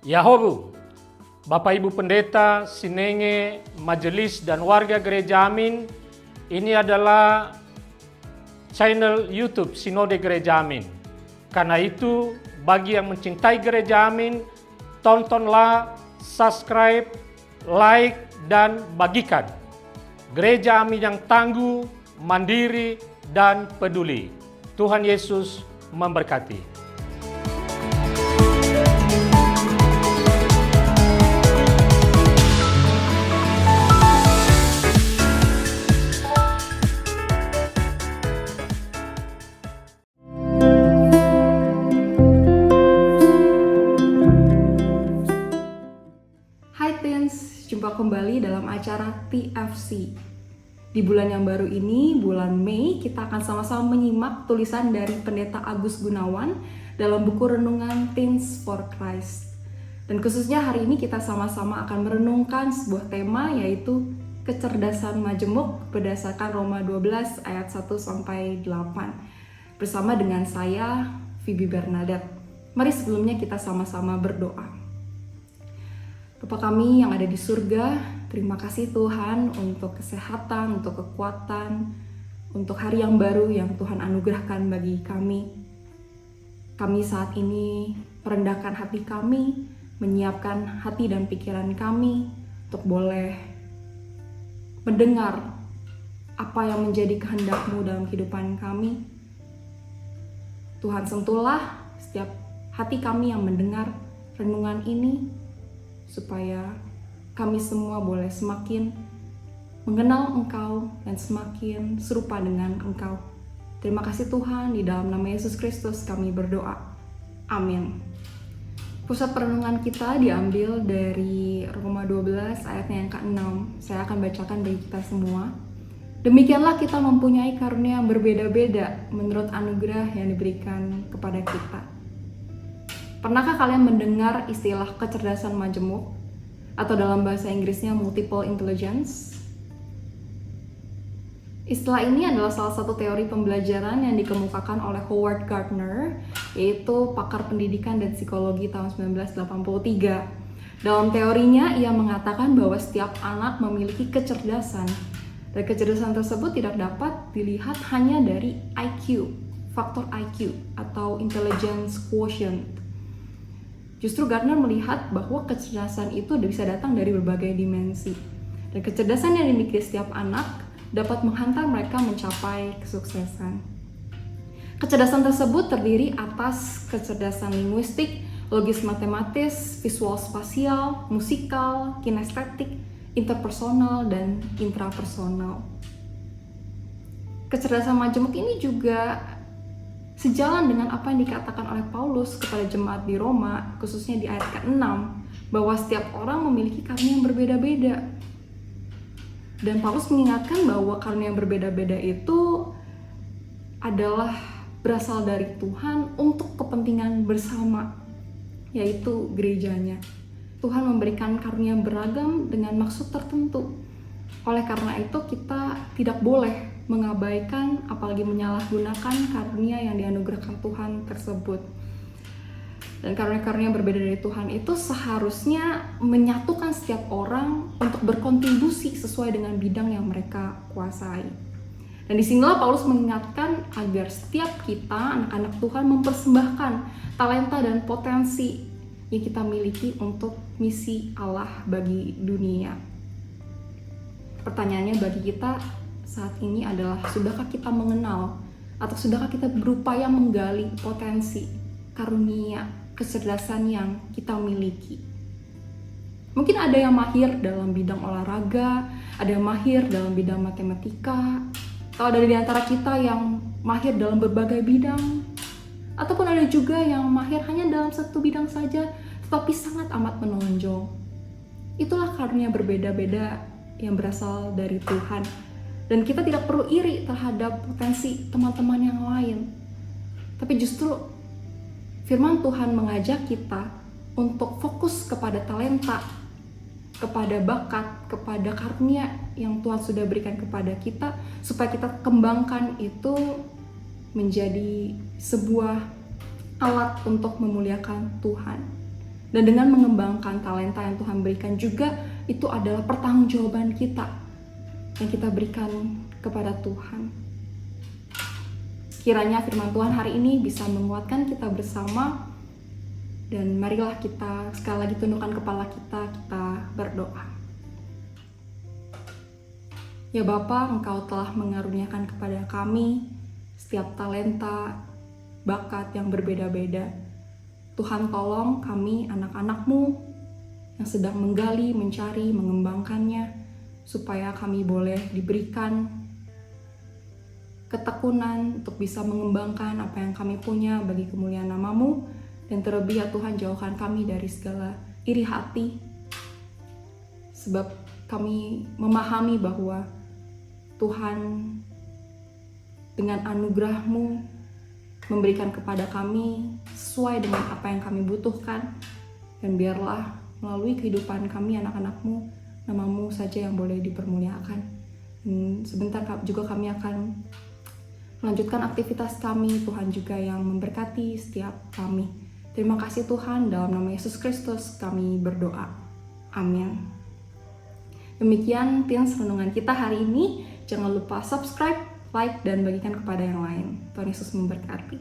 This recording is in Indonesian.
Yahobu, Bapak Ibu Pendeta, Sinenge, Majelis dan warga Gereja Amin, ini adalah channel YouTube Sinode Gereja Amin. Karena itu, bagi yang mencintai Gereja Amin, tontonlah, subscribe, like, dan bagikan. Gereja Amin yang tangguh, mandiri, dan peduli. Tuhan Yesus memberkati. Hai Teens, jumpa kembali dalam acara TFC. Di bulan yang baru ini, bulan Mei, kita akan sama-sama menyimak tulisan dari Pendeta Agus Gunawan dalam buku renungan Teens for Christ. Dan khususnya hari ini kita sama-sama akan merenungkan sebuah tema, yaitu kecerdasan majemuk berdasarkan Roma 12 ayat 1-8 bersama dengan saya, Phoebe Bernadette. Mari sebelumnya kita sama-sama berdoa. Bapa kami yang ada di surga, terima kasih Tuhan untuk kesehatan, untuk kekuatan, untuk hari yang baru yang Tuhan anugerahkan bagi kami. Kami saat ini merendahkan hati kami, menyiapkan hati dan pikiran kami untuk boleh mendengar apa yang menjadi kehendak-Mu dalam kehidupan kami. Tuhan, sentuhlah setiap hati kami yang mendengar renungan ini, supaya kami semua boleh semakin mengenal Engkau dan semakin serupa dengan Engkau. Terima kasih Tuhan, di dalam nama Yesus Kristus kami berdoa. Amin. Pusat perenungan kita diambil dari Roma 12 ayatnya yang ke-6. Saya akan bacakan bagi kita semua. Demikianlah kita mempunyai karunia yang berbeda-beda menurut anugerah yang diberikan kepada kita. Pernahkah kalian mendengar istilah kecerdasan majemuk atau dalam bahasa Inggrisnya multiple intelligence? Istilah ini adalah salah satu teori pembelajaran yang dikemukakan oleh Howard Gardner, yaitu pakar pendidikan dan psikologi tahun 1983. Dalam teorinya, ia mengatakan bahwa setiap anak memiliki kecerdasan, dan kecerdasan tersebut tidak dapat dilihat hanya dari IQ, faktor IQ atau intelligence quotient. Justru Gardner melihat bahwa kecerdasan itu bisa datang dari berbagai dimensi. Dan kecerdasan yang dimiliki setiap anak dapat menghantar mereka mencapai kesuksesan. Kecerdasan tersebut terdiri atas kecerdasan linguistik, logis matematis, visual spasial, musikal, kinestetik, interpersonal, dan intrapersonal. Kecerdasan majemuk ini juga sejalan dengan apa yang dikatakan oleh Paulus kepada jemaat di Roma, khususnya di ayat ke-6, bahwa setiap orang memiliki karunia yang berbeda-beda. Dan Paulus mengingatkan bahwa karunia yang berbeda-beda itu adalah berasal dari Tuhan untuk kepentingan bersama, yaitu gerejanya. Tuhan memberikan karunia yang beragam dengan maksud tertentu. Oleh karena itu kita tidak boleh mengabaikan, apalagi menyalahgunakan karunia yang dianugerahkan Tuhan tersebut. Dan karunia-karunia yang berbeda dari Tuhan itu seharusnya menyatukan setiap orang untuk berkontribusi sesuai dengan bidang yang mereka kuasai. Dan disinilah Paulus mengingatkan agar setiap kita, anak-anak Tuhan, mempersembahkan talenta dan potensi yang kita miliki untuk misi Allah bagi dunia. Pertanyaannya bagi kita saat ini adalah, sudahkah kita mengenal atau sudahkah kita berupaya menggali potensi, karunia, kecerdasan yang kita miliki? Mungkin ada yang mahir dalam bidang olahraga, ada yang mahir dalam bidang matematika, atau ada di antara kita yang mahir dalam berbagai bidang, ataupun ada juga yang mahir hanya dalam satu bidang saja, tetapi sangat amat menonjol. Itulah karunia berbeda-beda yang berasal dari Tuhan. Dan kita tidak perlu iri terhadap potensi teman-teman yang lain. Tapi justru firman Tuhan mengajak kita untuk fokus kepada talenta, kepada bakat, kepada karunia yang Tuhan sudah berikan kepada kita, supaya kita kembangkan itu menjadi sebuah alat untuk memuliakan Tuhan. Dan dengan mengembangkan talenta yang Tuhan berikan juga, itu adalah pertanggungjawaban kita yang kita berikan kepada Tuhan. Kiranya firman Tuhan hari ini bisa menguatkan kita bersama, dan marilah kita sekali lagi tundukkan kepala kita berdoa. Ya Bapa, Engkau telah mengaruniakan kepada kami setiap talenta, bakat yang berbeda-beda. Tuhan, tolong kami anak-anak-Mu yang sedang menggali, mencari, mengembangkannya, supaya kami boleh diberikan ketekunan untuk bisa mengembangkan apa yang kami punya bagi kemuliaan nama-Mu. Dan terlebih ya Tuhan, jauhkan kami dari segala iri hati, sebab kami memahami bahwa Tuhan dengan anugerah-Mu memberikan kepada kami sesuai dengan apa yang kami butuhkan. Dan biarlah melalui kehidupan kami anak-anak-Mu, nama-Mu saja yang boleh dipermuliakan. Sebentar juga kami akan melanjutkan aktivitas kami. Tuhan juga yang memberkati setiap kami. Terima kasih Tuhan, dalam nama Yesus Kristus kami berdoa. Amin. Demikian Teens renungan kita hari ini. Jangan lupa subscribe, like, dan bagikan kepada yang lain. Tuhan Yesus memberkati.